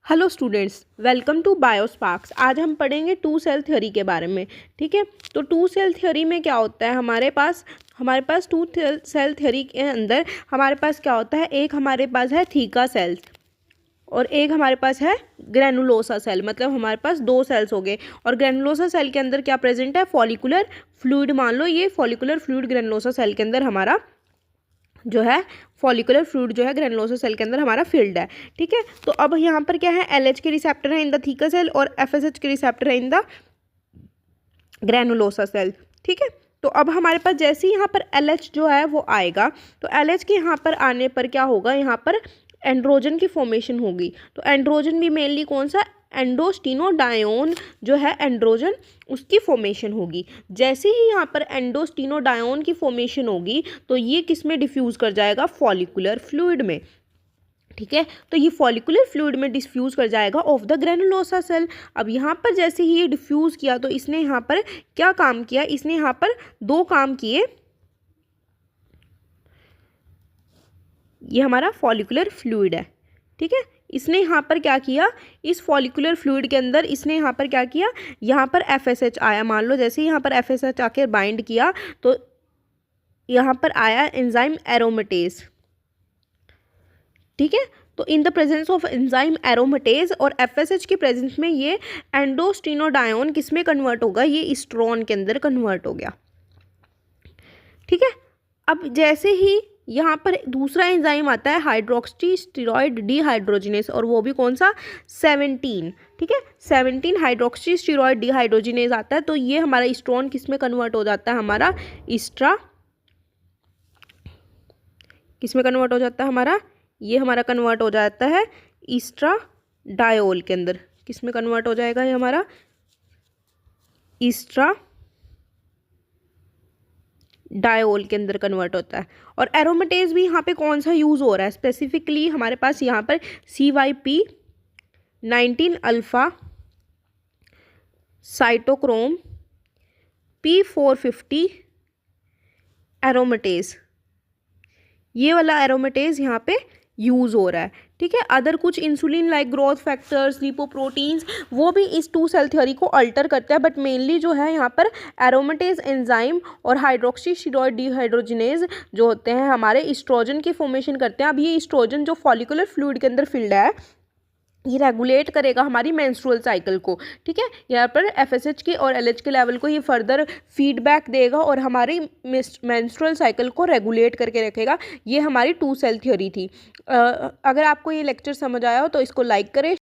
Hello students, welcome to Biosparks. आज हम पढ़ेंगे टू सेल थ्योरी के बारे में। ठीक है, तो टू सेल थ्योरी में क्या होता है, हमारे पास टू सेल थ्योरी के अंदर हमारे पास क्या होता है, एक हमारे पास है थीका सेल और एक हमारे पास है ग्रेनुलोसा सेल। मतलब हमारे पास दो सेल्स हो गए और ग्रेनुलोसा सेल के अंदर क्या प्रेजेंट है, फॉलिकुलर फ्लूइड। मान लो ये फॉलिकुलर फ्लूइड ग्रेनुलोसा सेल के अंदर हमारा जो है फॉलिकुलर फ्लूइड जो है ग्रेनुलोसा सेल के अंदर हमारा फील्ड है। ठीक है, तो अब यहाँ पर क्या है, LH के रिसेप्टर है इन द थीका सेल और FSH के रिसेप्टर है इन द ग्रेनुलोसा सेल। ठीक है, तो अब हमारे पास जैसे ही यहाँ पर LH जो है वो आएगा, तो LH के यहाँ पर आने पर क्या होगा, यहाँ पर एंड्रोजन की फॉर्मेशन होगी। तो एंड्रोजन भी मेनली कौन सा, एंडोस्टिनोडायोन जो है एंड्रोजन, उसकी फॉर्मेशन होगी। जैसे ही यहाँ पर एंडोस्टिनोडायोन की फॉर्मेशन होगी तो ये किस में डिफ्यूज़ कर जाएगा, फॉलिकुलर फ्लूइड में। ठीक है, तो ये फॉलिकुलर फ्लूइड में डिफ्यूज़ कर जाएगा ऑफ द ग्रेनुलोसा सेल। अब यहाँ पर जैसे ही ये डिफ्यूज़ किया तो इसने यहाँ पर क्या काम किया, इसने यहाँ पर दो काम किए। ये हमारा फॉलिकुलर फ्लूइड है। ठीक है, इसने यहाँ पर क्या किया, इस फॉलिकुलर फ्लूइड के अंदर इसने यहाँ पर क्या किया, यहाँ पर FSH आया। मान लो जैसे ही यहाँ पर FSH आकर बाइंड किया तो यहाँ पर आया एंजाइम एरोमेटेज। ठीक है, तो in the presence of enzyme aromatase और FSH के प्रेजेंस में ये एंडोस्टिनोडायोन किस में कन्वर्ट होगा, ये इस्ट्रॉन के अंदर कन्वर्ट हो गया। ठीक है, अब जैसे ही यहाँ पर दूसरा एंजाइम आता है हाइड्रोक्सी स्टेरॉयड डिहाइड्रोजिनेज, और वो भी कौन सा, 17। ठीक है, 17 हाइड्रोक्सी स्टेरॉयड डिहाइड्रोजिनेज आता है। तो ये हमारा इस्ट्रॉन किस में कन्वर्ट हो जाता है, हमारा इस्ट्रा किस में कन्वर्ट हो जाता है, हमारा ये हमारा कन्वर्ट हो जाता है इस्ट्राडायोल के अंदर। किस में कन्वर्ट हो जाएगा, ये हमारा डायोल के अंदर कन्वर्ट होता है। और एरोमेटेज भी यहाँ पे कौन सा यूज़ हो रहा है, स्पेसिफिकली हमारे पास यहाँ पर CYP19 अल्फ़ा साइटोक्रोम P450 एरोमेटेज, ये वाला एरोमेटेज यहाँ पे यूज़ हो रहा है। ठीक है, अदर कुछ insulin like growth factors, lipoproteins, वो भी इस टू सेल थ्योरी को अल्टर करते हैं, बट मेनली जो है यहाँ पर एरोमेटेज एंजाइम और हाइड्रोक्सी स्टेरॉयड डिहाइड्रोजिनेज जो होते हैं हमारे इस्ट्रोजन की फॉर्मेशन करते हैं। अब ये इस्ट्रोजन जो फॉलिकुलर फ्लूइड के अंदर फिल्ड है, ये रेगुलेट करेगा हमारी मेंस्ट्रुअल साइकिल को। ठीक है, यहाँ पर FSH के और LH के लेवल को ये फर्दर फीडबैक देगा और हमारी मेंस्ट्रुअल साइकिल को रेगुलेट करके रखेगा। ये हमारी टू सेल थ्योरी थी। अगर आपको ये लेक्चर समझ आया हो तो इसको लाइक करें।